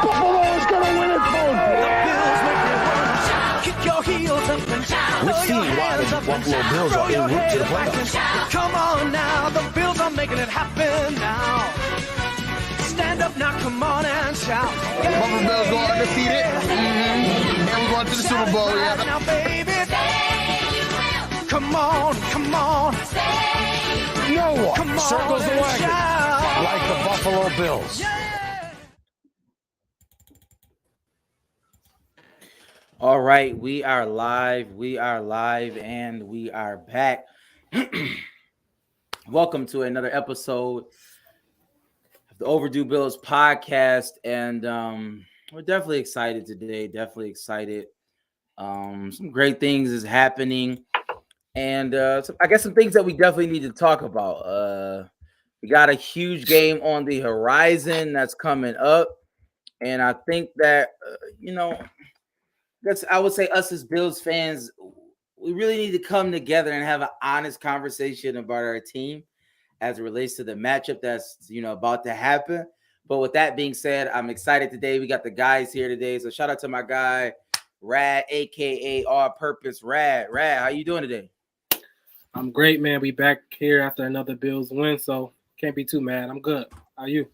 Buffalo is going to win it home. Kick your heels up and shout. Let's see why the Buffalo Bills are en route to the playoffs. Come on now, the Bills are making it happen now. Stand up now, come on and shout. Buffalo Bills go undefeated. And we're going to the Super Bowl. Yeah. Now, baby, come on, come on. No one Come on circles the and wagon shout. like the Buffalo Bills. Yeah. All right, we are live, and we are back. Welcome to another episode of the Overdue Bils podcast, and we're definitely excited today, some great things is happening, and I guess some things that we definitely need to talk about. We got a huge game on the horizon that's coming up, and I think that, I would say us as Bills fans, we really need to come together and have an honest conversation about our team as it relates to the matchup that's, about to happen. But with that being said, I'm excited today. We got the guys here today. So shout out to my guy, Rad, a.k.a. All Purpose Rad. Rad, how you doing today? I'm great, man. We back here after another Bills win, so can't be too mad. I'm good. How are you?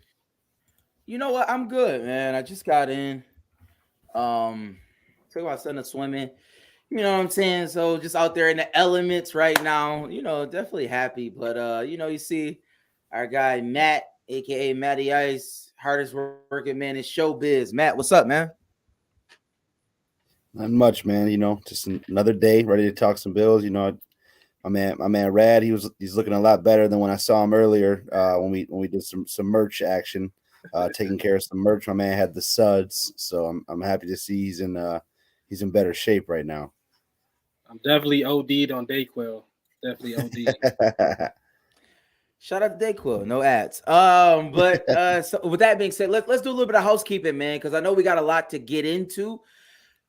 You know what? I'm good, man. I just got in. Talk about son of swimming. You know what I'm saying? So just out there in the elements right now, definitely happy. But you see our guy Matt, aka Matty Ice, hardest working man in showbiz. Matt, what's up, man? Not much, man. Just another day, ready to talk some Bills. My man Rad, he's looking a lot better than when I saw him earlier. When we did some merch action, taking care of some merch. My man had the suds, so I'm happy to see he's in better shape right now. I'm definitely OD'd on Dayquil. Definitely OD'd. Shout out to Dayquil, no ads. So with that being said, let's do a little bit of housekeeping, man, because I know we got a lot to get into.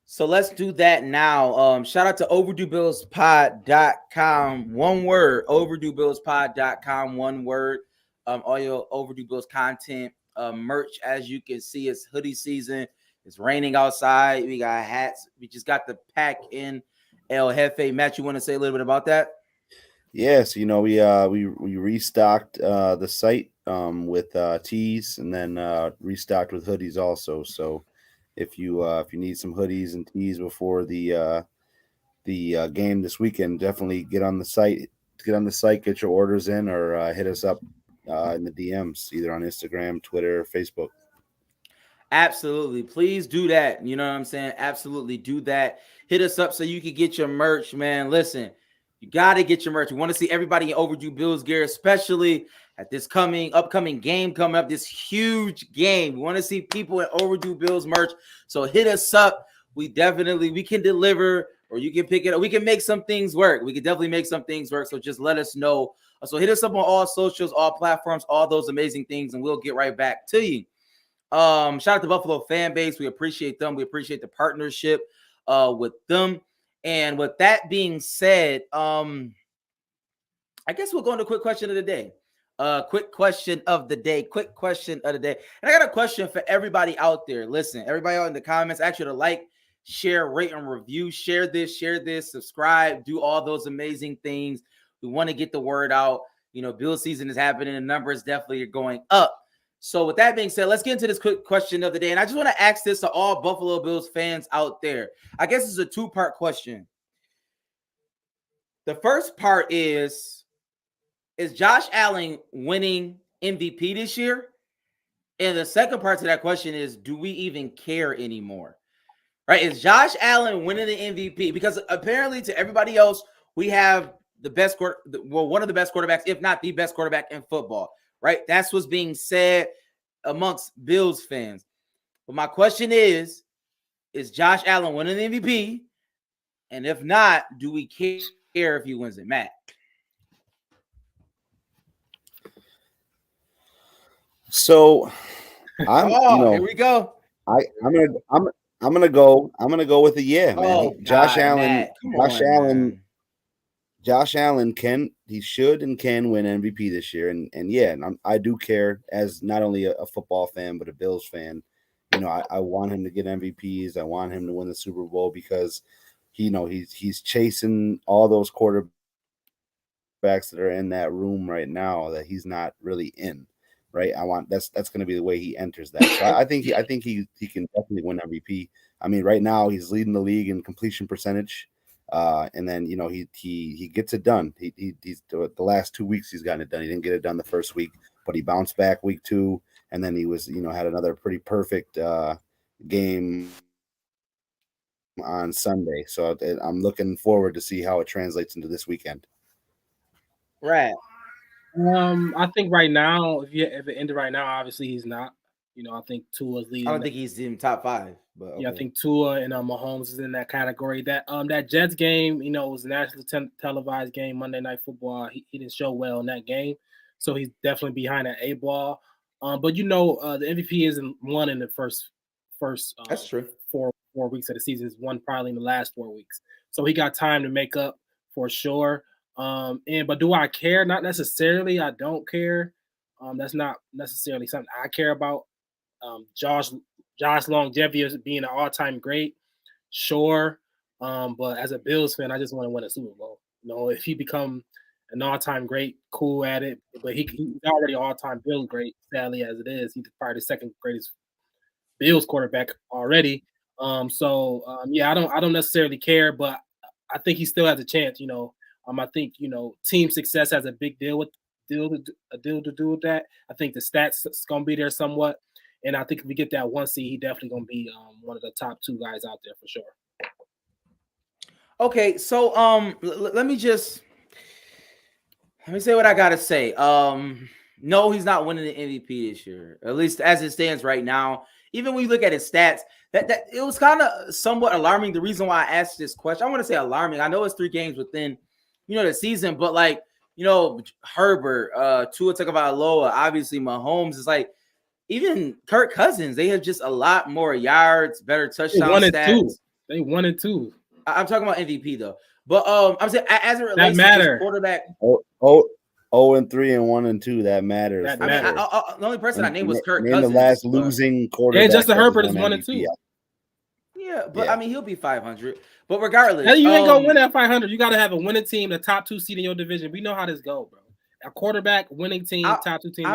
So let's do that now. Shout out to overduebillspod.com. One word, overduebillspod.com. One word. All your Overdue Bills content, merch. As you can see, it's hoodie season. It's raining outside. We got hats. We just got the pack in El Jefe. Matt, you want to say a little bit about that? Yes, we restocked the site with tees, and then restocked with hoodies also. So if you need some hoodies and tees before the game this weekend, definitely get on the site. Get your orders in, or hit us up in the DMs, either on Instagram, Twitter, or Facebook. Absolutely. Please do that. You know what I'm saying? Absolutely do that. Hit us up so you can get your merch, man. Listen, you got to get your merch. We want to see everybody in Overdue Bills gear, especially at this upcoming game coming up, this huge game. We want to see people in Overdue Bills merch. So hit us up. We can deliver, or you can pick it up. We can make some things work. We can definitely make some things work. So just let us know. So hit us up on all socials, all platforms, all those amazing things, and we'll get right back to you. Shout out to Buffalo fan base. We appreciate them. We appreciate the partnership with them. And with that being said, I guess we'll go into quick question of the day. Quick question of the day. And I got a question for everybody out there. Listen, everybody out in the comments, ask you to like, share, rate, and review. Share this, subscribe, do all those amazing things. We want to get the word out. Bill season is happening. The numbers definitely are going up. So with that being said, let's get into this quick question of the day. And I just want to ask this to all Buffalo Bills fans out there. I guess it's a two-part question. The first part is Josh Allen winning MVP this year? And the second part to that question is, do we even care anymore? Right? Is Josh Allen winning the MVP? Because apparently to everybody else, we have one of the best quarterbacks, if not the best quarterback in football. Right? That's what's being said amongst Bills fans. But my question is Josh Allen winning the MVP? And if not, do we care if he wins it? Matt? So here we go. I'm gonna go with a yeah, man. Oh, Josh God, Allen. Josh Allen can win MVP this year, and I do care as not only a football fan but a Bills fan. I want him to get MVPs. I want him to win the Super Bowl because he's chasing all those quarterbacks that are in that room right now that he's not really in. Right, that's going to be the way he enters that. So I think he can definitely win MVP. I mean, right now he's leading the league in completion percentage, and then he gets it done. He's the last 2 weeks he's gotten it done. He didn't get it done the first week, but he bounced back week 2, and then he was had another pretty perfect game on Sunday. So I'm looking forward to see how it translates into this weekend. Right. I think right now, if it ended right now, obviously he's not. I think Tua's leading. I don't think he's in top 5. But okay. Yeah, I think Tua and Mahomes is in that category. That Jets game, was a nationally televised game, Monday Night Football. He didn't show well in that game, so he's definitely behind that 8 ball. But the MVP isn't won in the first. That's true. 4 weeks of the season. Is won probably in the last 4 weeks, so he got time to make up for sure. But do I care? Not necessarily. I don't care. That's not necessarily something I care about. Josh longevity is being an all-time great, sure. But as a Bills fan, I just want to win a Super Bowl. If he become an all-time great, cool at it. But he's already all-time Bills great, sadly as it is. He's probably the second greatest Bills quarterback already. I don't necessarily care, but I think he still has a chance. I think team success has a big deal to do with that. I think the stats is gonna be there somewhat, and I think if we get that 1 seed, he definitely gonna be one of the top 2 guys out there for sure. Okay, so let me say what I gotta say. No, he's not winning the MVP this year, at least as it stands right now. Even when you look at his stats, that it was kind of somewhat alarming. The reason why I asked this question, I want to say alarming. I know it's 3 games within the season, but Herbert, Tua Tagovailoa, obviously Mahomes is even Kirk Cousins. They have just a lot more yards, better touchdown stats. They 1 and 2. I'm talking about MVP though, but I'm saying as it relates to quarterback. 0-3 and 1-2. That matters. The only person I named was Kirk Cousins. Cousins. The last losing quarterback. And Justin Herbert is 1 and 2. Yeah, but I mean he'll be 500. But regardless, you ain't gonna win at 500. You got to have a winning team, the top 2 seed in your division. We know how this go, bro. A quarterback, winning team, top 2 team.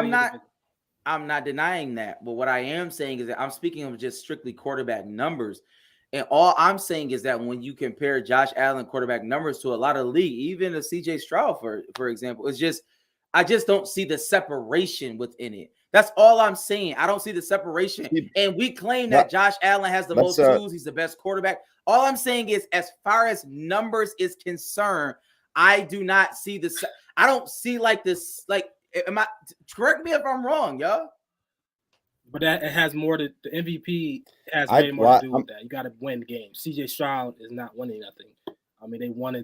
I'm not denying that, but what I am saying is that I'm speaking of just strictly quarterback numbers, and all I'm saying is that when you compare Josh Allen quarterback numbers to a lot of the league, even a CJ Stroud, for example, I just don't see the separation within it. That's all I'm saying. I don't see the separation. And we claim that Josh Allen has the most tools. He's the best quarterback. All I'm saying is, as far as numbers is concerned, I do not see this. I don't see this. Correct me if I'm wrong, yo. But that it has more to the MVP has way more to do with that. You got to win games. CJ Stroud is not winning nothing. I mean, they won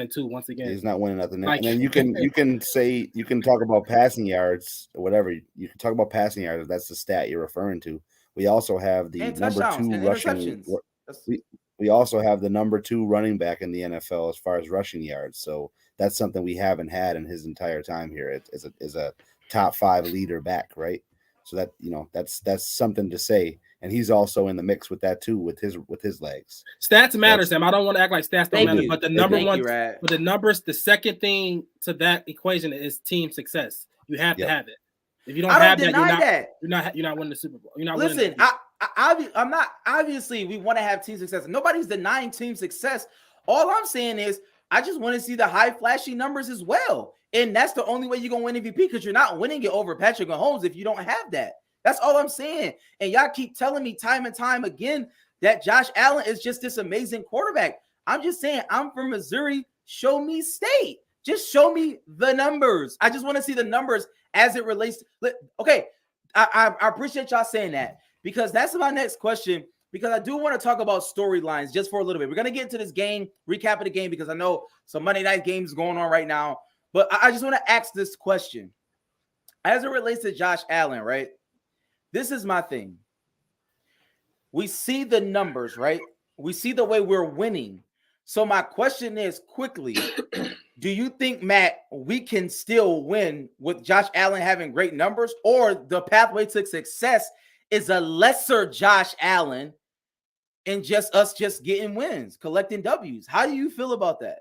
and 2 once again. He's not winning nothing. And then you can talk about passing yards or whatever. You can talk about passing yards. That's the stat you're referring to. We also have the number 2 rushing. We also have the number 2 running back in the NFL as far as rushing yards. So that's something we haven't had in his entire time here. Is a top 5 leader back, right? So that that's something to say. And he's also in the mix with that too, with his legs. Stats matter, Sam. I don't want to act like stats don't matter, but the numbers, the second thing to that equation is team success. You have to have it. If you don't have that, you're not winning the Super Bowl. You're not winning. I'm not. Obviously, we want to have team success. Nobody's denying team success. All I'm saying is, I just want to see the high flashy numbers as well. And that's the only way you're gonna win MVP, because you're not winning it over Patrick Mahomes if you don't have that. That's all I'm saying. And y'all keep telling me time and time again that Josh Allen is just this amazing quarterback. I'm just saying, I'm from Missouri. Show me state. Just show me the numbers. I just want to see the numbers as it relates to, okay. I appreciate y'all saying that, because that's my next question, because I do want to talk about storylines just for a little bit. We're going to get into this game, recap of the game, because I know some Monday night games going on right now. But I just want to ask this question. As it relates to Josh Allen, right? This is my thing. We see the numbers, right? We see the way we're winning. So my question is, quickly, do you think, Matt, we can still win with Josh Allen having great numbers, or the pathway to success is a lesser Josh Allen and just us just getting wins, collecting W's. How do you feel about that?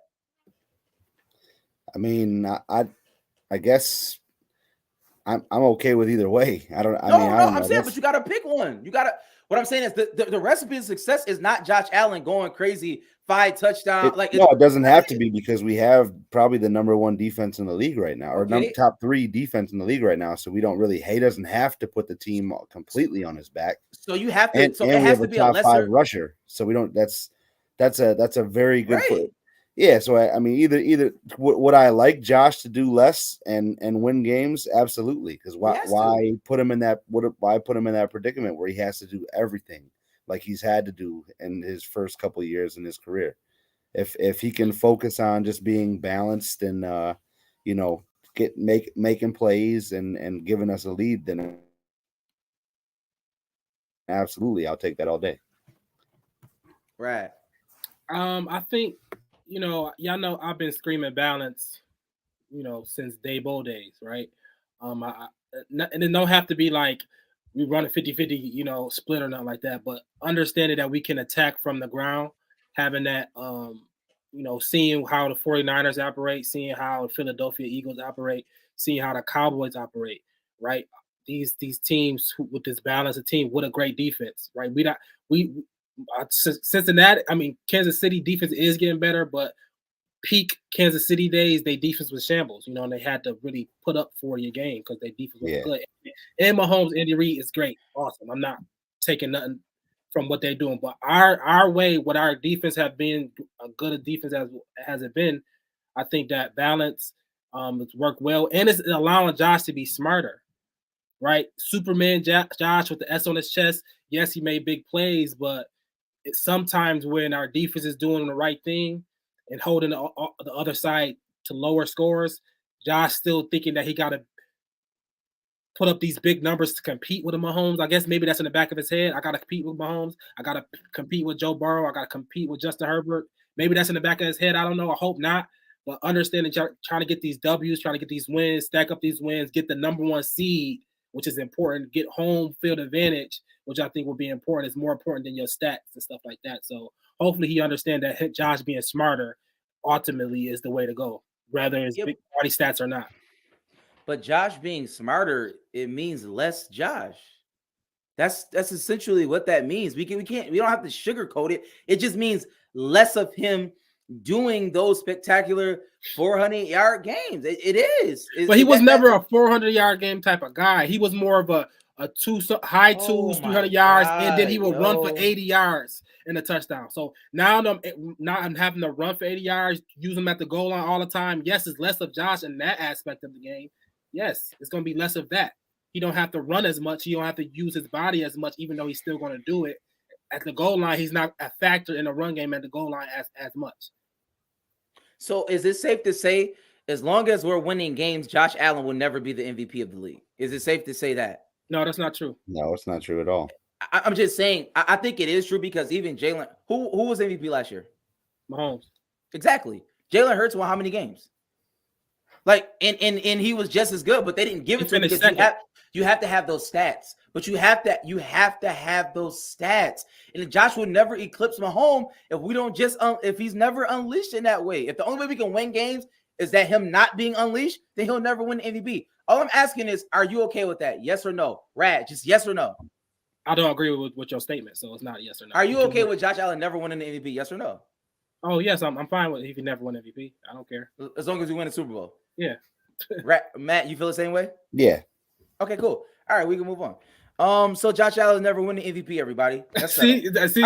I mean, I guess I'm okay with either way. I don't know. I'm saying, but you got to pick one. What I'm saying is the recipe of success is not Josh Allen going crazy, 5 touchdowns. It doesn't have to be, because we have probably the number 1 defense in the league right now, or top 3 defense in the league right now. So he doesn't have to put the team completely on his back. So you have to. And it has to be a lesser 5 rusher. So we don't. That's a very good. Right. Yeah. So I mean, either would I like Josh to do less and win games? Absolutely. Because why put him in that? Why put him in that predicament where he has to do everything like he's had to do in his first couple of years in his career? If he can focus on just being balanced and making plays and giving us a lead, then absolutely, I'll take that all day. Right. I think, y'all know I've been screaming balance, since Dabo days, right? And it don't have to be like we run a 50-50, split or nothing like that, but understanding that we can attack from the ground, having that, seeing how the 49ers operate, seeing how the Philadelphia Eagles operate, seeing how the Cowboys operate, right? These teams with this balance of team with a great defense, right? Cincinnati, Kansas City defense is getting better, but peak Kansas City days, their defense was shambles, and they had to really put up 40 a game because their defense was good. And Mahomes, Andy Reid is great, awesome. I'm not taking nothing from what they're doing, but our way, what our defense have been, a good defense as it been, I think that balance it's worked well, and it's allowing Josh to be smarter, right? Superman Josh with the S on his chest. Yes, he made big plays, but sometimes when our defense is doing the right thing and holding the other side to lower scores, Josh still thinking that he got to put up these big numbers to compete with the Mahomes. I guess maybe that's in the back of his head. I got to compete with Mahomes. I got to compete with Joe Burrow. I got to compete with Justin Herbert. Maybe that's in the back of his head. I don't know. I hope not. But understanding trying to get these W's, trying to get these wins, stack up these wins, get the number 1 seed, which is important, get home field advantage, which I think will be important. It's more important than your stats and stuff like that. So hopefully he understands that Josh being smarter ultimately is the way to go, whether it's big body stats or not. But Josh being smarter, it means less Josh. That's essentially what that means. We don't have to sugarcoat it. It just means less of him doing those spectacular 400-yard games. It is. But he was never a 400-yard game type of guy. He was more of a high twos, 300 yards, and then he would run for 80 yards in a touchdown. So now I'm having to run for 80 yards, use him at the goal line all the time. Yes, it's less of Josh in that aspect of the game. Yes, it's going to be less of that. He don't have to run as much. He don't have to use his body as much, even though he's still going to do it. At the goal line, he's not a factor in the run game at the goal line as much. So is it safe to say, as long as we're winning games, Josh Allen will never be the MVP of the league? Is it safe to say that? No, that's not true. No, it's not true at all. I'm just saying, I think it is true, because even Jalen, who was MVP last year? Mahomes. Exactly. Jalen Hurts won how many games? Like, and he was just as good, but they didn't give it to him because you have to have those stats. But you have to have those stats. And Josh will never eclipse Mahomes if he's never unleashed in that way. If the only way we can win games is that him not being unleashed, then he'll never win the MVP. All I'm asking is, are you okay with that? Yes or no? Rad, just yes or no. I don't agree with your statement, so it's not yes or no. Are you okay with Josh Allen never winning the MVP? Yes or no? Oh, yes, I'm fine with if he never win MVP. I don't care. As long as we win the Super Bowl. Yeah. Matt, you feel the same way? Yeah. Okay, cool. All right, we can move on. So Josh Allen never win the MVP, everybody. That's see what he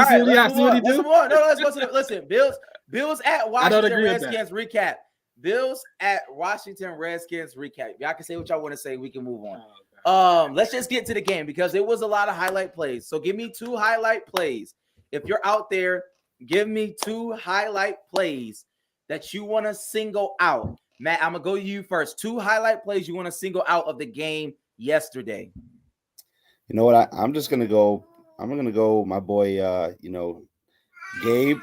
do? No, let's go to the listen. Bills at Washington Redskins recap. Bills at Washington Redskins recap. Y'all can say what y'all want to say. We can move on. Let's just get to the game because it was a lot of highlight plays. So give me 2 highlight plays. If you're out there, give me 2 highlight plays that you want to single out. Matt, I'm gonna go to you first. 2 highlight plays you want to single out of the game yesterday. You know what? I'm just gonna go. I'm gonna go. My boy, Gabe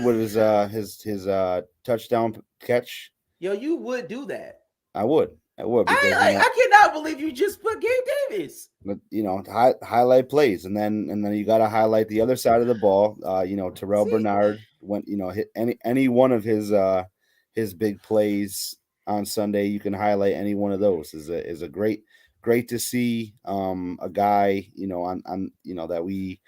with his touchdown catch. Yo, you would do that. I would. What? Because I cannot believe you just put Gabe Davis. but highlight plays, and then you got to highlight the other side of the ball. Terrell See? Bernard went, hit any one of his big plays on Sunday. You can highlight any one of those. Is a great to see a guy on that we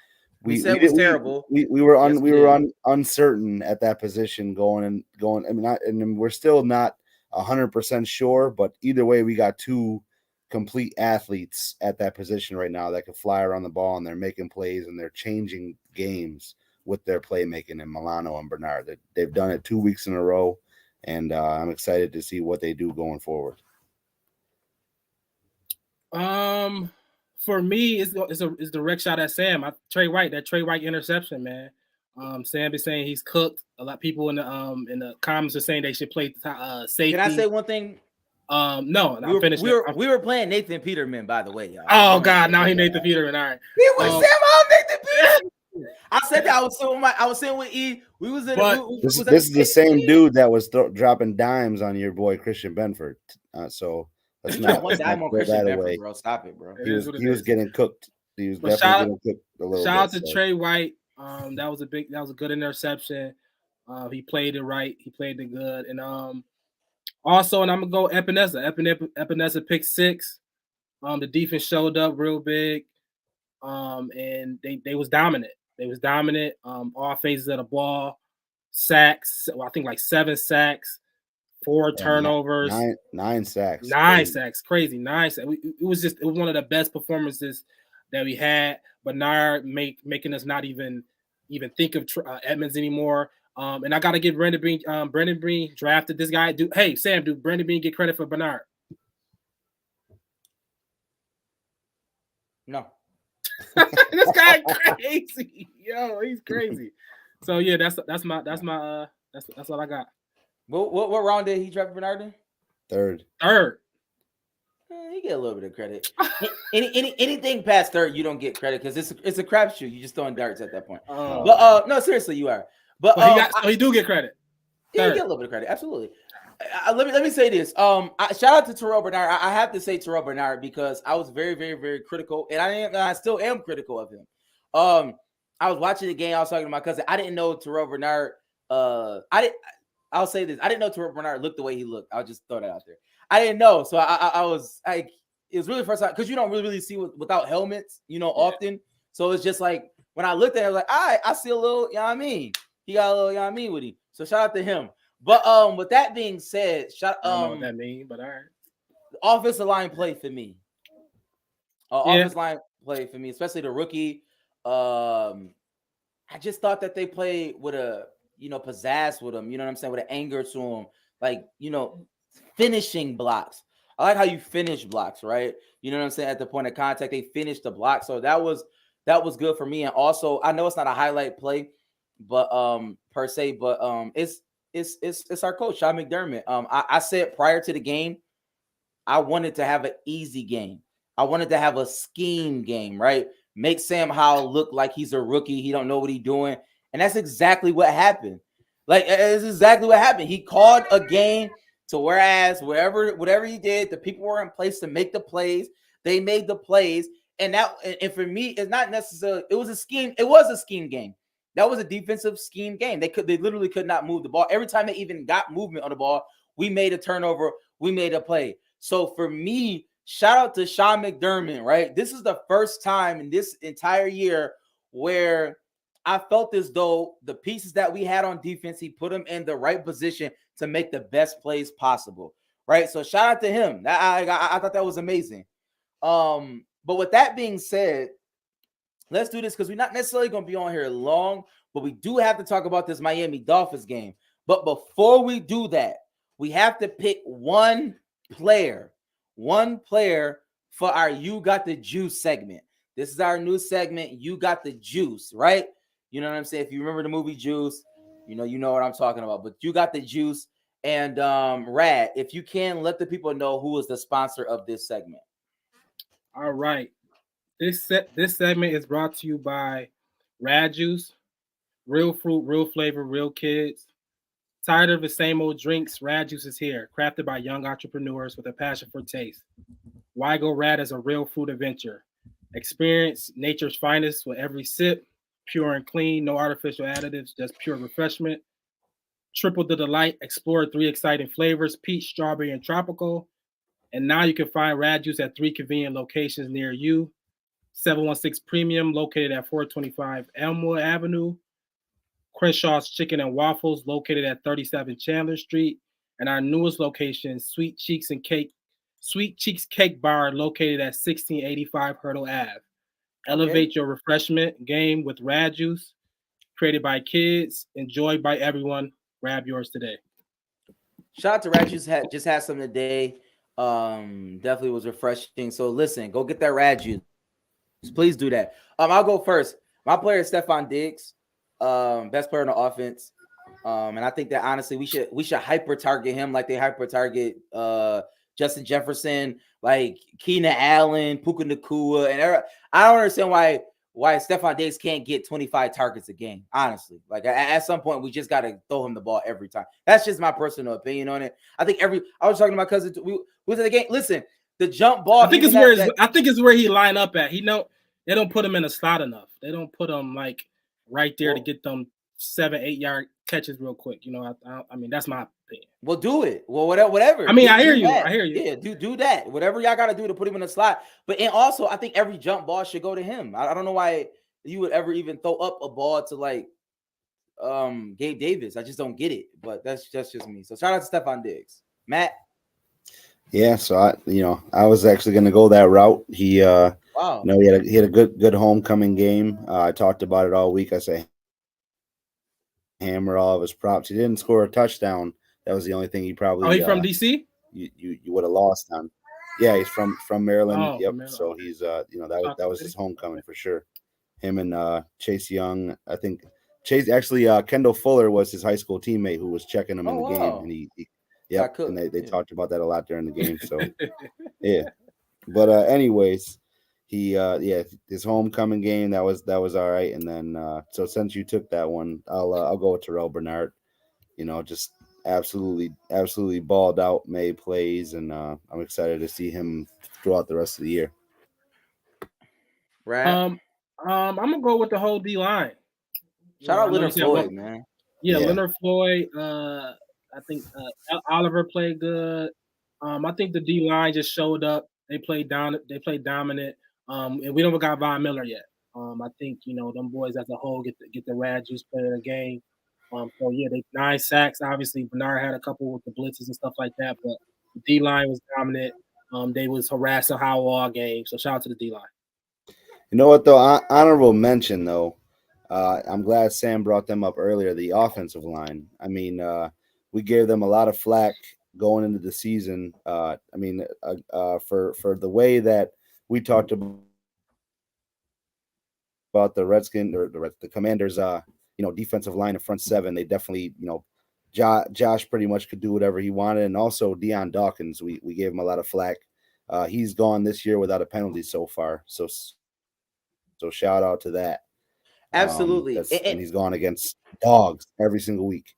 said was terrible. We were uncertain at that position going. I mean, and we're still not 100% sure, but either way, we got two complete athletes at that position right now that can fly around the ball, and they're making plays and they're changing games with their playmaking in Milano and Bernard. They've done it 2 weeks in a row, and I'm excited to see what they do going forward. For me, it's a direct shot at Sam. Trey White interception, man. Sam is saying he's cooked. A lot of people in the comments are saying they should play safety. Can I say one thing? No, we were playing Nathan Peterman, by the way, y'all. Oh God, now he Nathan Peterman. All right, he was Sam on Nathan Peterman. I said that I was saying with E. We was in. This is the same dude that was dropping dimes on your boy Christian Benford. So let's not one dime on Christian Benford, bro. Stop it, bro. He was getting cooked. He was definitely getting cooked a little bit. Shout out to Trey White. That was a good interception. He played it right. He played it good. And also, and I'm gonna go Epinesa. Epinesa picked 6. The defense showed up real big. And they was dominant. They was dominant. All phases of the ball, sacks. Well, I think like 7 sacks, 4 turnovers, 9 sacks. 9 sacks. Crazy. 9 sacks. It was one of the best performances that we had. Bernard making us not even think of Edmonds anymore. And I got to give Brandon Bean. Brandon Bean drafted this guy. Hey, Sam, do Brandon Bean get credit for Bernard? No. This guy crazy. Yo, he's crazy. So yeah, that's all I got. What round did he draft Bernard in? Third. You get a little bit of credit. Anything past third, you don't get credit because it's a crapshoot. You just throwing darts at that point. But no, seriously, you are. But he do get credit. Yeah, you get a little bit of credit. Absolutely. Let me say this. Shout out to Terrell Bernard. I have to say Terrell Bernard because I was very, very, very critical, and I still am critical of him. I was watching the game. I was talking to my cousin. I didn't know Terrell Bernard. I'll say this. I didn't know Terrell Bernard looked the way he looked. I'll just throw that out there. I didn't know, so I was like, it was really the first time because you don't really see without helmets, often. So it's just like when I looked at it, I was like, all right, I see a little, you know what I mean? He got a little, you know what I mean, with him. So shout out to him. But with that being said, I don't know what that means, but all right. Offensive line play for me. Offensive line play for me, especially the rookie. I just thought that they played with a pizzazz with them. You know what I'm saying? With an anger to them, like finishing blocks. I like how you finish blocks, right? You know what I'm saying? At the point of contact, they finished the block, so that was good for me. And also, I know it's not a highlight play, but per se, but it's our coach, Sean McDermott. I said prior to the game, I wanted to have an easy game. I wanted to have a scheme game, right? Make Sam Howell look like he's a rookie. He don't know what he's doing. And that's exactly what happened. Like, it's exactly what happened. He called a game to whereas whatever he did, the people were in place to make the plays. They made the plays. And for me, it's not necessarily, it was a scheme. It was a scheme game. That was a defensive scheme game. They literally could not move the ball. Every time they even got movement on the ball, we made a turnover. We made a play. So for me, shout out to Sean McDermott, right? This is the first time in this entire year where I felt as though the pieces that we had on defense, he put them in the right position to make the best plays possible, right? So shout out to him. I thought that was amazing. But with that being said, let's do this because we're not necessarily going to be on here long, but we do have to talk about this Miami Dolphins game. But before we do that, we have to pick one player for our You Got the Juice segment. This is our new segment, You Got the Juice, right? You know what I'm saying? If you remember the movie Juice, you know what I'm talking about. But You Got the Juice. And Rad, if you can, let the people know who is the sponsor of this segment. All right. This segment is brought to you by Rad Juice, real fruit, real flavor, real kids. Tired of the same old drinks? Rad Juice is here, crafted by young entrepreneurs with a passion for taste. Why go rad as a real food adventure? Experience nature's finest with every sip, pure and clean, no artificial additives, just pure refreshment. Triple the delight, explore 3 exciting flavors: peach, strawberry, and tropical. And now you can find Rad Juice at 3 convenient locations near you. 716 Premium, located at 425 Elmwood Avenue. Crenshaw's Chicken and Waffles, located at 37 Chandler Street. And our newest location, Sweet Cheeks Cake Bar, located at 1685 Hurdle Ave. Elevate your refreshment game with Rad Juice, created by kids, enjoyed by everyone. Grab yours today. Shout out to Rad Juice. Just had some today. Definitely was refreshing. So listen, go get that Rad Juice. Please do that. I'll go first. My player is Stephon Diggs, best player on the offense. And I think that honestly we should hyper target him like they hyper target Justin Jefferson, like Keenan Allen, Puka Nacua, and I don't understand why Stephon Diggs can't get 25 targets a game. Honestly, like at some point we just got to throw him the ball every time. That's just my personal opinion on it. I think I was talking to my cousin. We was at the game. Listen, the jump ball. I think it's where he line up at. They don't put him in a slot enough. They don't put him like right there to get them 7-8 yard catches real quick. You know, I mean that's my opinion. Well, do it. Well, whatever. I mean, I hear you. Yeah, do that. Whatever y'all got to do to put him in the slot. But and also, I think every jump ball should go to him. I don't know why you would ever even throw up a ball to like Gabe Davis. I just don't get it. But that's just me. So shout out to Stephon Diggs. Matt. Yeah, so I was actually going to go that route. He wow. He had a good homecoming game. I talked about it all week. I say hammer all of his props. He didn't score a touchdown. That was the only thing he probably. Oh, he's from DC? You would have lost on. Yeah, he's from Maryland. Oh, yep. Maryland. So he's that was his homecoming for sure. Him and Chase Young. I think Chase actually Kendall Fuller was his high school teammate who was checking him in the game, and he and they talked about that a lot during the game. So yeah. But anyways, he his homecoming game that was all right. And then so since you took that one, I'll go with Terrell Bernard. Just absolutely balled out, made plays, and I'm excited to see him throughout the rest of the year. Right. I'm gonna go with the whole D line. Shout out Leonard Floyd, man. Yeah, Leonard Floyd. I think Oliver played good. I think the D line just showed up. They played dominant. And we don't got Von Miller yet. I think them boys as a whole get the Rad Juice player of the game. So yeah, they 9 sacks. Obviously, Bernard had a couple with the blitzes and stuff like that, but the D line was dominant. They was harassing Howell all game. So shout out to the D line. You know what though? Honorable mention though. I'm glad Sam brought them up earlier. The offensive line. I mean, we gave them a lot of flack going into the season. For the way that we talked about the Redskins or the Commanders. Defensive line and front seven, they definitely, Josh pretty much could do whatever he wanted. And also Deion Dawkins, we gave him a lot of flack. He's gone this year without a penalty so far. So shout out to that. Absolutely. And he's gone against dogs every single week.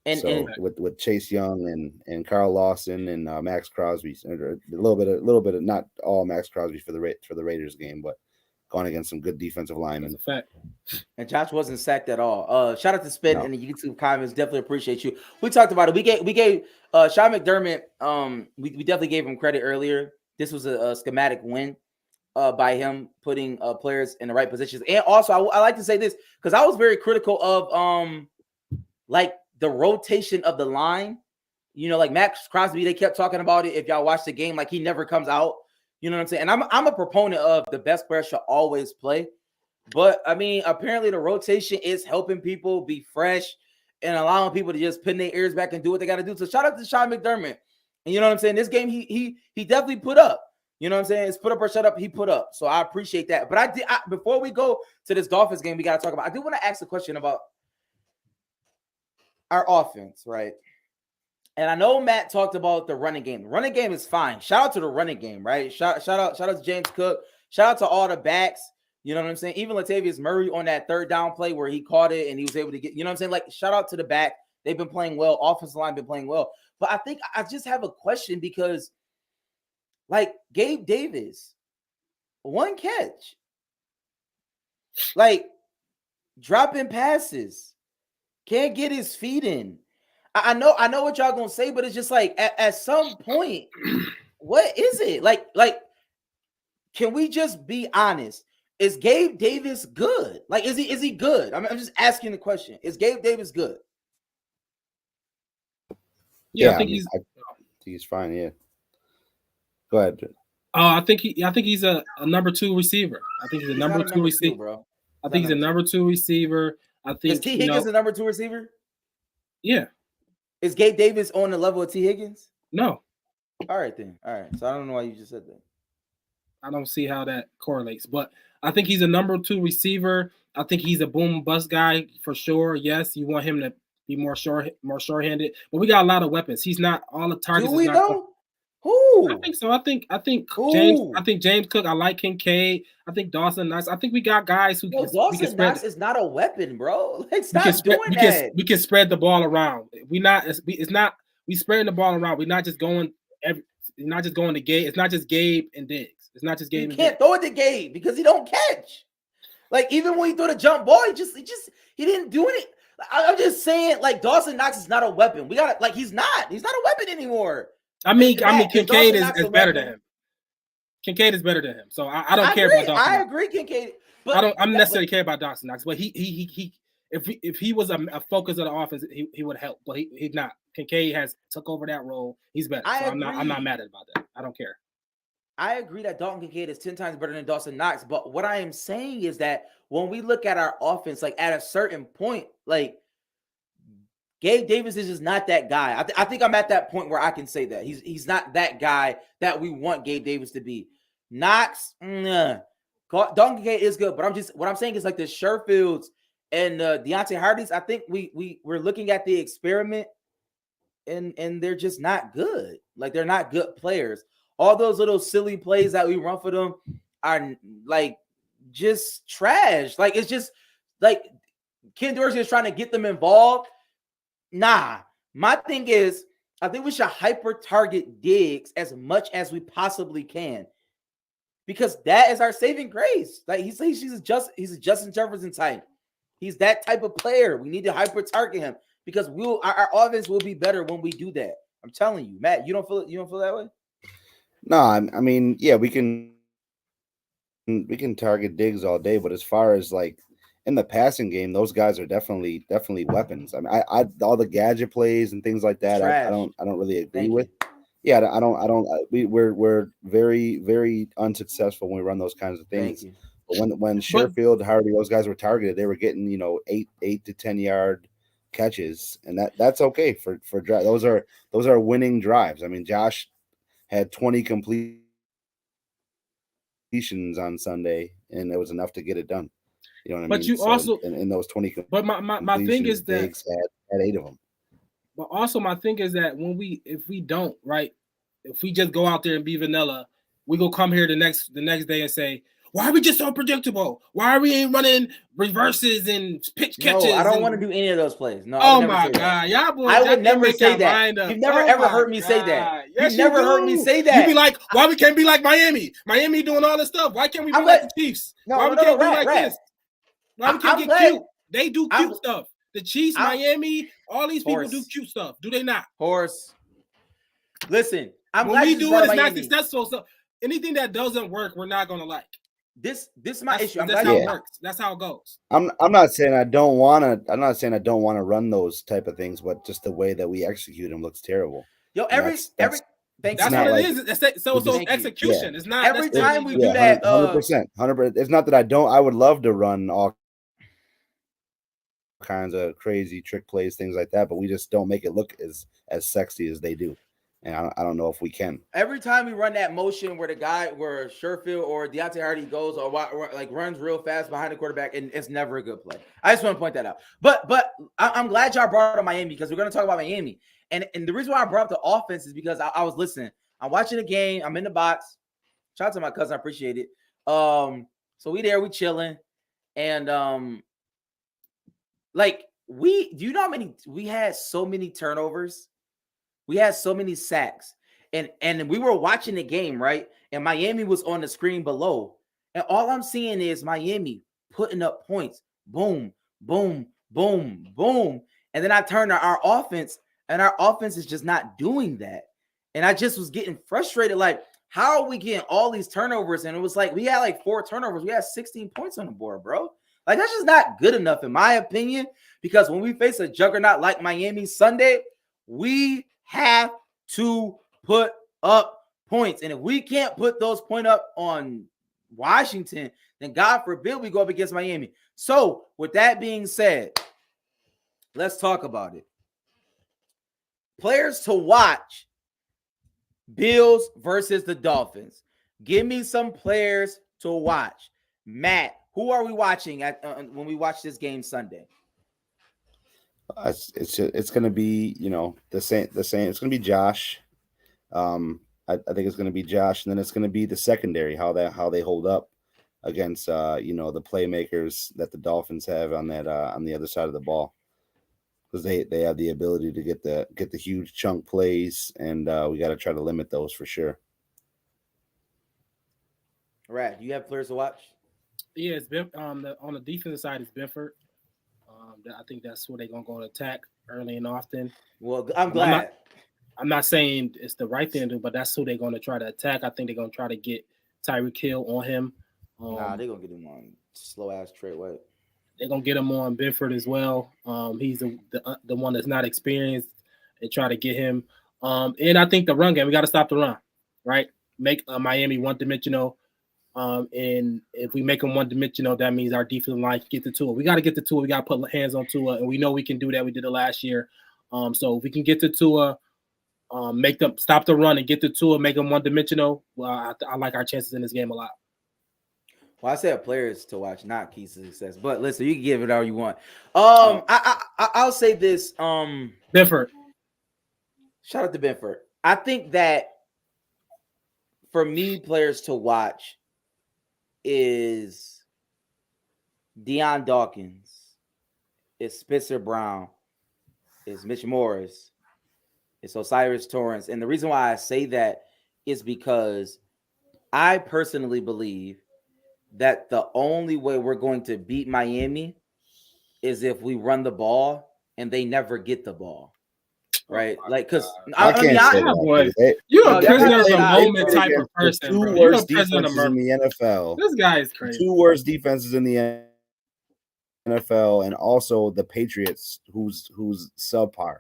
And with Chase Young and Carl Lawson and Max Crosby, a little bit of not all Max Crosby for the Raiders game, but going against some good defensive linemen. That's a fact. And Josh wasn't sacked at all. Shout out to Spin and the YouTube comments. Definitely appreciate you. We talked about it. We gave Sean McDermott. We definitely gave him credit earlier. This was a schematic win by him putting players in the right positions. And also, I like to say this because I was very critical of like the rotation of the line. Like Max Crosby, they kept talking about it. If y'all watch the game, like he never comes out. You know what I'm saying? And I'm a proponent of the best player should always play. But, I mean, apparently the rotation is helping people be fresh and allowing people to just pin their ears back and do what they got to do. So shout out to Sean McDermott. And you know what I'm saying? This game, he definitely put up. You know what I'm saying? It's put up or shut up. He put up. So I appreciate that. But before we go to this Dolphins game, we got to talk about, I do want to ask a question about our offense, right? And I know Matt talked about the running game. The running game is fine. Shout out to the running game, right? Shout out to James Cook. Shout out to all the backs. You know what I'm saying? Even Latavius Murray on that third down play where he caught it and he was able to get, you know what I'm saying? Like, shout out to the back. They've been playing well. Offensive line been playing well. But I think I just have a question because, like, Gabe Davis, one catch, like, dropping passes, can't get his feet in. I know what y'all gonna say, but it's just like at some point, what is it? Like, can we just be honest? Is Gabe Davis good? Like, is he good? I'm just asking the question. Is Gabe Davis good? Yeah, I think he's fine. Yeah. Go ahead. I think he's a number 2 receiver. I think he's a number 2 receiver, bro. I think he's a number 2 receiver. I think is T. Higgins a number 2 receiver? Yeah. Is Gabe Davis on the level of T. Higgins? No. All right then. All right. So I don't know why you just said that. I don't see how that correlates, but I think he's a number 2 receiver. I think he's a boom bust guy for sure. Yes, you want him to be more sure-handed, but we got a lot of weapons. He's not all the targets. Do we know? Who? I think so. I think James. I think James Cook. I like Kincaid. I think Dawson Knox. I think we got guys who Dawson Knox is not a weapon, bro. Like, stop doing that. We can spread the ball around. We spreading the ball around. We're not just going to Gabe. It's not just Gabe and Diggs. It's not just Gabe. You can't throw it to Gabe because he don't catch. Like, even when he threw the jump ball, he didn't do it. I'm just saying, like, Dawson Knox is not a weapon. We got he's not a weapon anymore. I mean, Kincaid is better than him. Kincaid is better than him. So I don't care about Dawson. I agree, Kincaid. But I don't necessarily care about Dawson Knox, but he if he was a focus of the offense, he would help. But he's not. Kincaid has took over that role. He's better. So I'm not mad about that. I don't care. I agree that Dalton Kincaid is 10 times better than Dawson Knox. But what I am saying is that when we look at our offense, like, at a certain point, like, Gabe Davis is just not that guy. I think I'm at that point where I can say that he's not that guy that we want Gabe Davis to be. Knox, Dalton Kincaid is good, but what I'm saying is, like, the Sherfields and Deontay Hardys. I think we're looking at the experiment, and they're just not good. Like, they're not good players. All those little silly plays that we run for them are, like, just trash. Like, it's just like Ken Dorsey is trying to get them involved. Nah, my thing is, I think we should hyper target Diggs as much as we possibly can, because that is our saving grace. Like, he's a Justin Jefferson type. He's that type of player. We need to hyper target him because our offense will be better when we do that. I'm telling you, Matt. You don't feel that way? No, I mean, yeah, we can target Diggs all day, but as far as, like, in the passing game, those guys are definitely weapons. I mean, I all the gadget plays and things like that, I don't really agree with. Yeah, I don't. We're very, very unsuccessful when we run those kinds of things. But when Sherfield, Hardy, those guys were targeted, they were getting 8 to 10 yard catches, and that's okay for drive. Those are winning drives. I mean, Josh had 20 completions on Sunday, and it was enough to get it done. You know what I mean? But you also in those 20. But my thing is that Diggs had 8 of them. But also my thing is that if we just go out there and be vanilla, we go come here the next day and say, why are we just so predictable? Why are we ain't running reverses and pitch catches? No, I don't want to do any of those plays. No. Oh my God, y'all boys! I would never say that. You've never ever heard me say that. You've never heard me say that. You be like, why we can't be like Miami? Miami doing all this stuff. Why can't we be like the Chiefs? Why we can't be like this? Why we can't get cute? They do cute stuff. The Chiefs, Miami, all these people do cute stuff. Do they not? Horse. Listen, when we do it, it's not successful. So anything that doesn't work, we're not gonna like. This is my issue. That's how it works. That's how it goes. I'm not saying I don't want to run those type of things, but just the way that we execute them looks terrible. Yo, that's what it is. So execution. Yeah. It's not every time we do that. 100%. It's not that I don't. I would love to run all kinds of crazy trick plays, things like that, but we just don't make it look as sexy as they do. And I don't know if we can. Every time we run that motion where Sherfield or Deontay Hardy goes or like runs real fast behind the quarterback, and it's never a good play. I just want to point that out. But I'm glad y'all brought up Miami because we're going to talk about Miami. And the reason why I brought up the offense is because I was listening. I'm watching the game. I'm in the box. Shout out to my cousin. I appreciate it. So we chilling. And like do you know how many we had? So many turnovers. We had so many sacks. And we were watching the game, right? And Miami was on the screen below. And all I'm seeing is Miami putting up points. Boom, boom, boom, boom. And then I turned to our offense, and our offense is just not doing that. And I just was getting frustrated. Like, how are we getting all these turnovers? And it was like we had like 4 turnovers. We had 16 points on the board, bro. Like, that's just not good enough, in my opinion, because when we face a juggernaut like Miami Sunday, we have to put up points. And if we can't put those points up on Washington, then God forbid we go up against Miami. So with that being said, let's talk about it. Players to watch: Bills versus the Dolphins. Give me some players to watch. Matt, who are we watching at when we watch this game Sunday? It's going to be, the same. It's going to be Josh. I think it's going to be Josh, and then it's going to be the secondary, how they hold up against the playmakers that the Dolphins have on that on the other side of the ball, because they have the ability to get the huge chunk plays, and we got to try to limit those for sure. Right, do you have players to watch? Yeah, it's been on the defensive side. It's Benford. I think that's where they're gonna go to attack early and often. Well, I'm glad. I'm not saying it's the right thing to do, but that's who they're gonna try to attack. I think they're gonna try to get Tyreek Hill on him. Nah, they're gonna get him on slow ass Trey White. They're gonna get him on Benford as well. He's the one that's not experienced, and try to get him. And I think the run game, we got to stop the run, right? Make Miami one-dimensional. And if we make them one-dimensional, that means our defensive line can get the Tua. We got to get the Tua. We got to put hands on Tua, and we know we can do that. We did it last year. So if we can get the Tua, make them stop the run and get the Tua, make them one-dimensional. Well, I like our chances in this game a lot. Well, I said players to watch, not keys to success. But listen, you can give it all you want. I'll say this. Benford. Shout out to Benford. I think that for me, players to watch is Deion Dawkins, it's Spencer Brown, it's Mitch Morris, it's Osiris Torrance. And the reason why I say that is because I personally believe that the only way we're going to beat Miami is if we run the ball and they never get the ball. Right? Like, because I can't say that. You're a prisoner of the moment type of person. Two Bro. worst defenses in the NFL. This guy is crazy. 2 worst defenses in the NFL, and also the Patriots, who's subpar.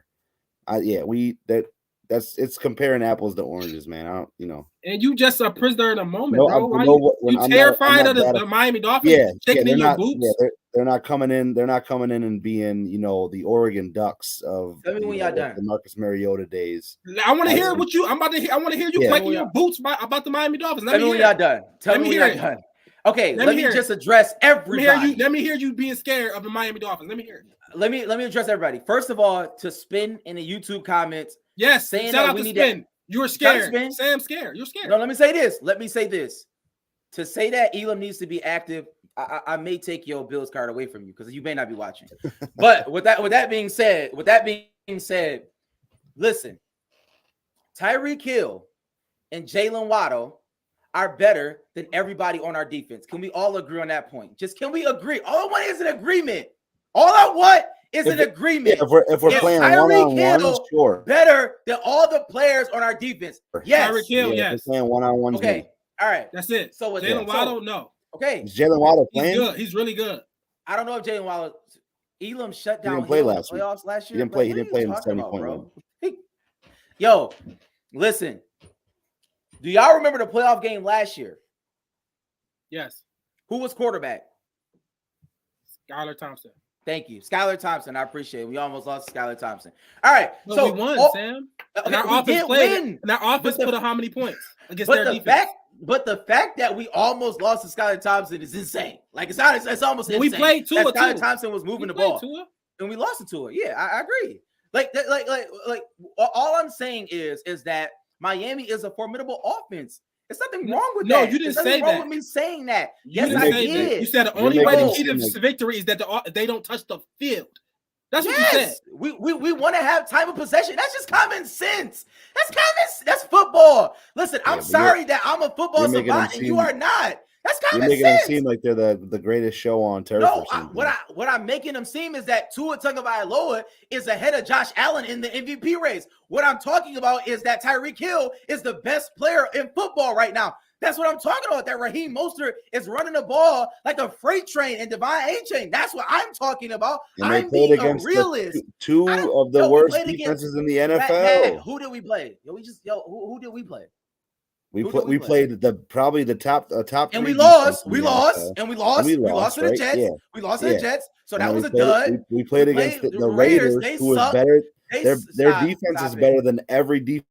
It's comparing apples to oranges, man. I don't. And you just a prisoner in the moment, no, bro. You terrified of the Miami Dolphins shaking in your boots? Yeah, they're not coming in. They're not coming in and being, the Oregon Ducks of the Marcus Mariota days. I want to hear what you. I want to hear you clanking your boots about the Miami Dolphins. Tell me when y'all done. Tell me when y'all done. Okay, let me just address everybody. Let me hear you being scared of the Miami Dolphins. Let me hear it. Let me address everybody. First of all, to spin in the YouTube comments. Yes, saying shout that out we to need Spin. to, you were scared. Sam scared. You're scared. No, let me say this. To say that Elam needs to be active, I may take your Bills card away from you because you may not be watching. But with that being said, listen, Tyreek Hill and Jalen Waddle are better than everybody on our defense. Can we all agree on that point? Can we agree? All I want is an agreement. All I want is an agreement. Yeah, if we're playing one-on-one, sure. Better than all the players on our defense. Yes. Tyreek Hill, yes. If we're playing one-on-one. Okay. All right. That's it. So Jalen Waddle, no. Okay. Is Jalen Waddle playing? He's good. He's really good. I don't know if Jalen Waddle. Elam shut down. He didn't play playoffs last year. He didn't play in the 70-point run. Yo, listen. Do y'all remember the playoff game last year? Yes. Who was quarterback? Skylar Thompson. Thank you. Skylar Thompson. I appreciate it. We almost lost Skylar Thompson. All right. But so we won, Sam. Okay, our offense played. And our offense put how many points against their defense? But the fact that we almost lost to Skylar Thompson is insane. Like, it's almost insane. We played Tua, Skylar Thompson was moving the ball. Tua. And we lost to Tua. Yeah, I agree. Like all I'm saying is that Miami is a formidable offense. There's nothing wrong with that. No, you didn't say that. Wrong with me saying that. Yes, I did. You said the only way to keep them to victory is that they don't touch the field. That's what you said. We want to have time of possession. That's just common sense. That's football. Listen, I'm sorry that I'm a football savant and you are not. That's common sense. You're making them seem like they're the greatest show on turf. No, what I'm making them seem is that Tua Tagovailoa is ahead of Josh Allen in the MVP race. What I'm talking about is that Tyreek Hill is the best player in football right now. That's what I'm talking about. That Raheem Mostert is running the ball like a freight train and Devon A-Chain. That's what I'm talking about. I'm being a realist. Two of the worst defenses in the NFL. Matt, who did we play? Who did we play? We played probably the top and three we lost. We lost to the Jets. Yeah. We lost to the Jets. So that was a dud. We played against the Raiders, who was better. Their defense is better than every defense.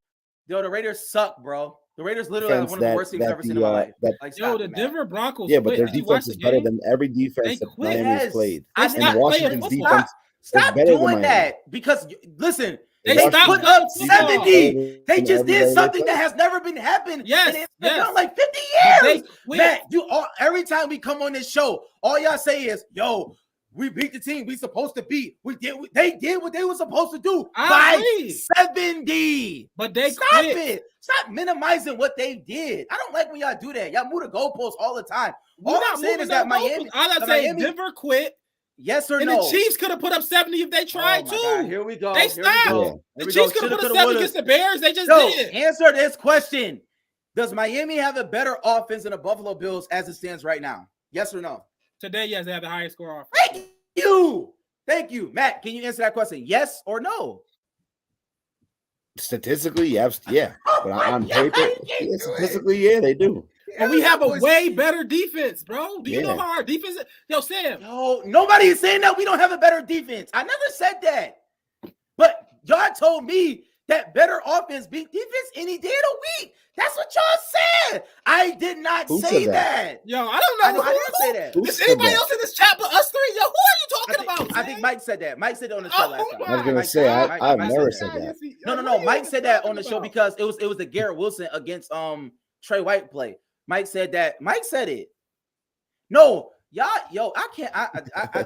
Yo, the Raiders suck, bro. The Raiders literally are one of the worst teams I've ever seen in my life. The Denver Broncos. Yeah, but their defense is better than every defense that Miami's played. And Washington's defense is better than Miami. That because listen. They put up 70. They just did something that has never been happened. Yes, it's been done like 50 years. Man, every time we come on this show, all y'all say is, "Yo, we beat the team we supposed to beat. They did what they were supposed to do by 70." But they stop it. Stop minimizing what they did. I don't like when y'all do that. Y'all move the goalposts all the time. All I'm saying is that Miami. I'm saying Denver quit. Yes or and no? the Chiefs could have put up 70 if they tried to. God, here we go. They stopped. The Chiefs could have put up 70 against the Bears. They just did. Answer this question. Does Miami have a better offense than the Buffalo Bills as it stands right now? Yes or no? Today, yes, they have the highest score offense. Thank you. Matt, can you answer that question? Yes or no? Statistically, yes, yeah. But on paper, statistically, yeah, they do. And we have a way better defense, bro. Do you know how our defense is? Yo, Sam. Yo, nobody is saying that we don't have a better defense. I never said that. But y'all told me that better offense beat defense any day of the week. That's what y'all said. I did not say that. Yo, I don't know. I didn't say that. Is anybody else in this chat but us three? Yo, who are you talking about? I think Mike said that. Mike said it on the show last time. I was going to say, I've never said that. No. Mike said that on the show because it was the Garrett Wilson against Trey White play. Mike said that. Mike said it. No, y'all, I can't. I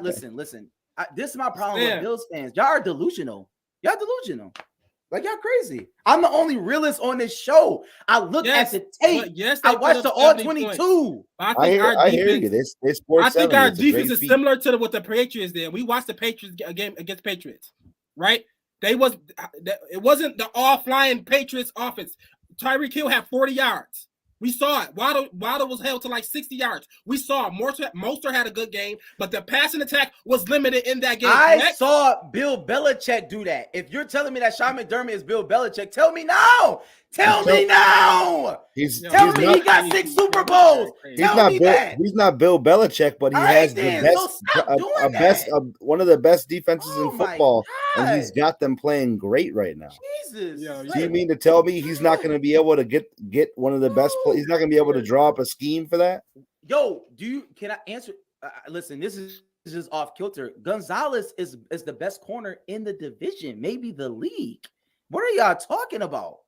listen. This is my problem with Bills fans. Y'all are delusional. Like y'all crazy. I'm the only realist on this show. I look at the tape. I watched the all 22. I hear you. I think our defense is similar to what the Patriots did. We watched the Patriots game against Patriots, right? It wasn't the all flying Patriots offense. Tyreek Hill had 40 yards. We saw it. Waddle was held to like 60 yards. We saw it. Mostert had a good game, but the passing attack was limited in that game. I saw Bill Belichick do that. If you're telling me that Sean McDermott is Bill Belichick, tell me now. Tell me now. He got 6 Super Bowls. He's not Bill Belichick, but he has one of the best defenses in football, and he's got them playing great right now. Jesus. Do you mean to tell me he's not going to be able to get one of the best He's not going to be able to draw up a scheme for that? Yo, can I answer? Listen, this is just off kilter. Gonzalez is the best corner in the division, maybe the league. What are y'all talking about?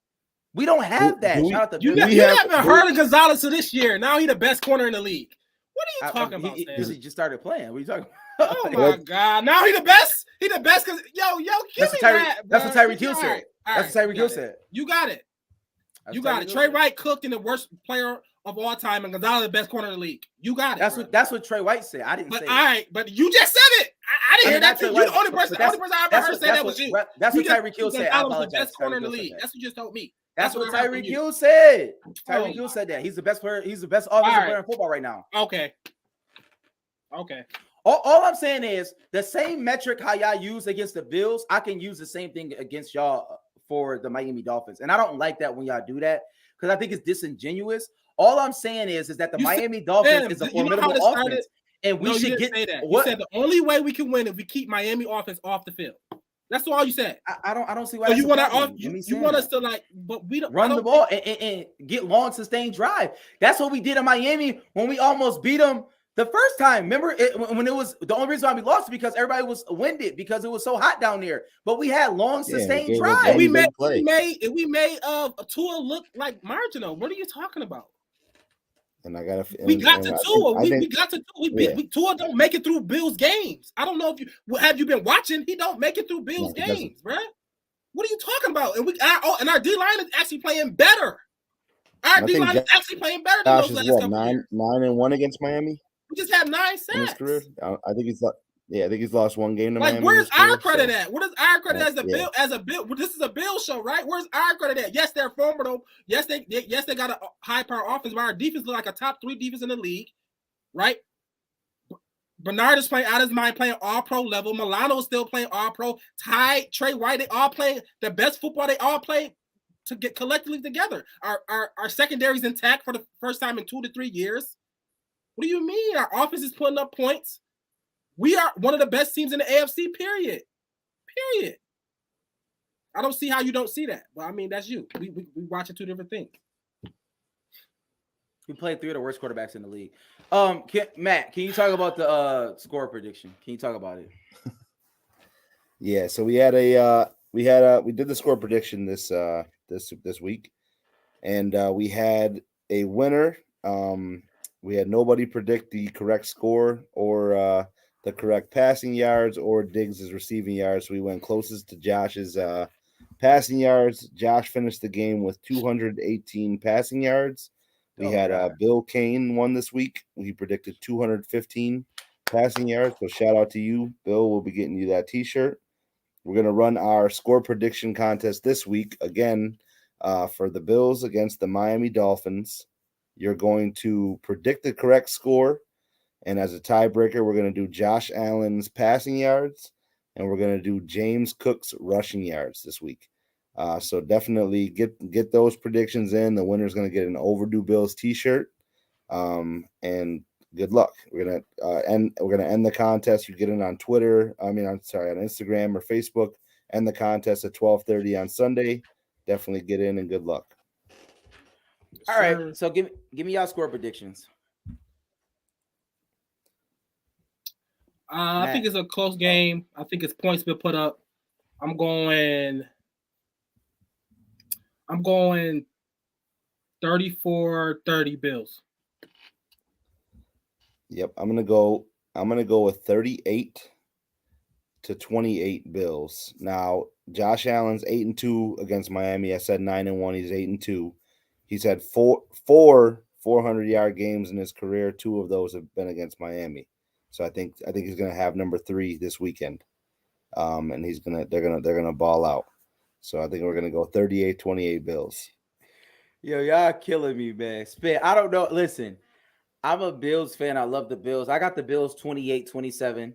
We don't have that. You haven't heard of Gonzalez this year. Now he's the best corner in the league. What are you talking about, Sam? He just started playing. What are you talking about? Oh my God! Now he's the best. He's the best because give me that. That's what Tyreek Hill said. That's what Tyreek Hill said. You got it. You got it. Trey White cooked in the worst player of all time, and Gonzalez the best corner in the league. You got it. That's what Trey White said. I didn't say. All right, but you just said it. I didn't hear that too. You're the only person I ever heard say that was you. That's what Tyreek Hill said. I apologize. The best corner in the league. That's what you just told me. That's what Tyreek Hill said. Tyreek Hill said that. He's the best player. He's the best offensive player in football right now. Okay. All I'm saying is the same metric how y'all use against the Bills, I can use the same thing against y'all for the Miami Dolphins. And I don't like that when y'all do that because I think it's disingenuous. All I'm saying is that the Miami Dolphins is a formidable offense. And we should get that. You said the only way we can win is we keep Miami offense off the field. That's all you said. I don't see why. So you want us to like, but we don't run the ball and get long, sustained drive. That's what we did in Miami when we almost beat them the first time. Remember when it was the only reason why we lost is because everybody was winded because it was so hot down there. But we had long, sustained drive. We made Tua look like marginal. What are you talking about? And I got we got to Tua. We got to Tua. Yeah. Tua don't make it through Bills games. I don't know if you been watching. He don't make it through Bills games, bro. What are you talking about? And our D line is actually playing better. Our D line is actually playing better than those last couple years. 9-1 against Miami. We just had 9 sacks in his career. I think he's lost one game to like, Miami. Where's our credit at? What is our credit as a Bill? As a Bill, well, this is a Bill show, right? Where's our credit at? Yes, they're formidable. Yes, they got a high power offense, but our defense look like a top 3 defense in the league, right? Bernard is playing out of his mind, playing all pro level. Milano is still playing all pro. Ty, Trey White, they all play the best football. They all play to get collectively together. Our secondary is intact for the first time in 2 to 3 years. What do you mean? Our offense is putting up points. We are one of the best teams in the AFC, period. I don't see how you don't see that. But I mean, that's you. We watching 2 different things. We played 3 of the worst quarterbacks in the league. Matt, can you talk about the score prediction? Can you talk about it? Yeah, so we did the score prediction this week, and we had a winner. We had nobody predict the correct score or the correct passing yards or Diggs' receiving yards. So we went closest to Josh's passing yards. Josh finished the game with 218 passing yards. We had Bill Kane won this week. He predicted 215 passing yards. So shout out to you, Bill. We'll be getting you that T-shirt. We're going to run our score prediction contest this week again for the Bills against the Miami Dolphins. You're going to predict the correct score. And as a tiebreaker, we're going to do Josh Allen's passing yards, and we're going to do James Cook's rushing yards this week. So definitely get those predictions in. The winner's going to get an Overdue Bills T-shirt. And good luck. We're gonna end the contest. You get it on Twitter. on Instagram or Facebook. End the contest at 12:30 on Sunday. Definitely get in and good luck. All right. So give me y'all score predictions. I think it's a close game. I think it's points been put up. I'm going 34-30 Bills. Yep, I'm gonna go with 38-28 Bills. Now, Josh Allen's 8-2 against Miami. I said 9-1. He's 8-2. He's had four 400-yard games in his career. 2 of those have been against Miami. So I think he's gonna have number 3 this weekend. And they're gonna ball out. So I think we're gonna go 38-28 Bills. Yo, y'all killing me, man. I don't know. Listen, I'm a Bills fan. I love the Bills. I got the Bills 28-27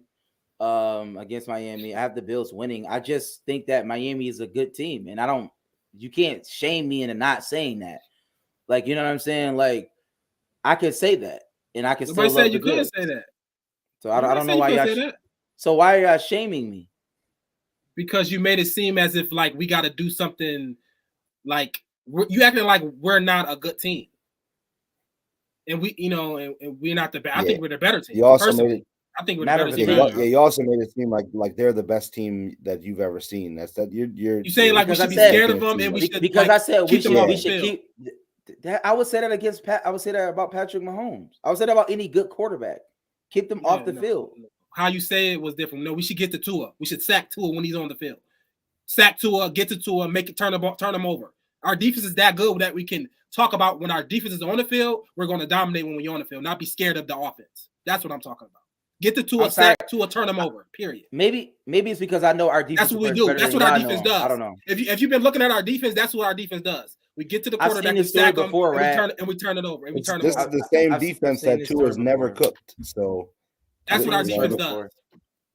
against Miami. I have the Bills winning. I just think that Miami is a good team, and you can't shame me into not saying that. Like, you know what I'm saying? Like, I could say that, and I can still love the Bills. You couldn't say that. So I don't know why y'all. So why are y'all shaming me? Because you made it seem as if like we got to do something. Like you acting like we're not a good team, and we're not the best. I think we're the better team. You also made it. I think we're the better team. You also made it seem like they're the best team that you've ever seen. You're saying like we should be scared of them, and we should I said we should keep. I would say that against I would say that about Patrick Mahomes. I would say that about any good quarterback. Keep them off the field. How you say it was different. No, we should get to Tua. We should sack Tua when he's on the field. Sack Tua, get to Tua, make it turn them over. Our defense is that good that we can talk about when our defense is on the field. We're going to dominate when we're on the field, not be scared of the offense. That's what I'm talking about. Get to Tua, sack Tua, turn them over. Period. Maybe it's because I know our defense. That's what we do. That's what our defense does. I don't know. If you've been looking at our defense, that's what our defense does. We get to the quarterback and sack them, and we turn it over. This is the same defense that Tua's never cooked. So that's what our defense does.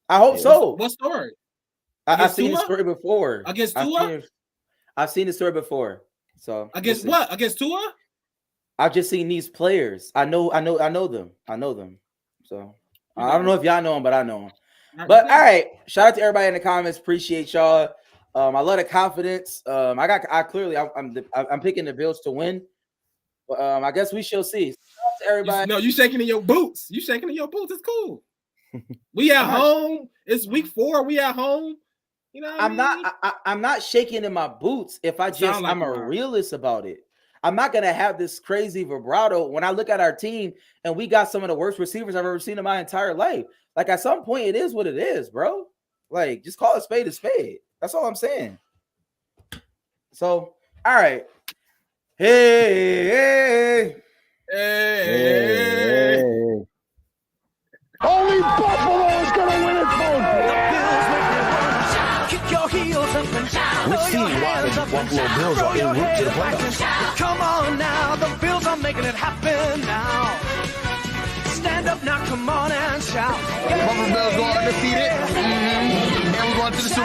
I hope so. What story? I've seen the story before. Against Tua? I've seen the story before. So against what? Against Tua? I've just seen these players. I know them. So I don't know if y'all know them, but I know them. But all right, shout out to everybody in the comments. Appreciate y'all. I love the confidence. I'm picking the Bills to win. But I guess we shall see. Shout out to everybody. No, you shaking in your boots. It's cool. We at home. It's week 4. We at home. You know, I'm not shaking in my boots. If I'm a realist about it. I'm not gonna have this crazy vibrato when I look at our team and we got some of the worst receivers I've ever seen in my entire life. Like at some point, it is what it is, bro. Like just call a spade a spade. That's all I'm saying. So, all right. Hey. Only Buffalo is going to win it, folks. Kick your heels up and down. We've Throw seen your why hands the up and Buffalo down. Bills Throw are en your route to the head back and playoffs. shout. Come on now, the Bills are making it happen now. Stand up now, come on and shout. Buffalo Bills go undefeated. And we're going to the Super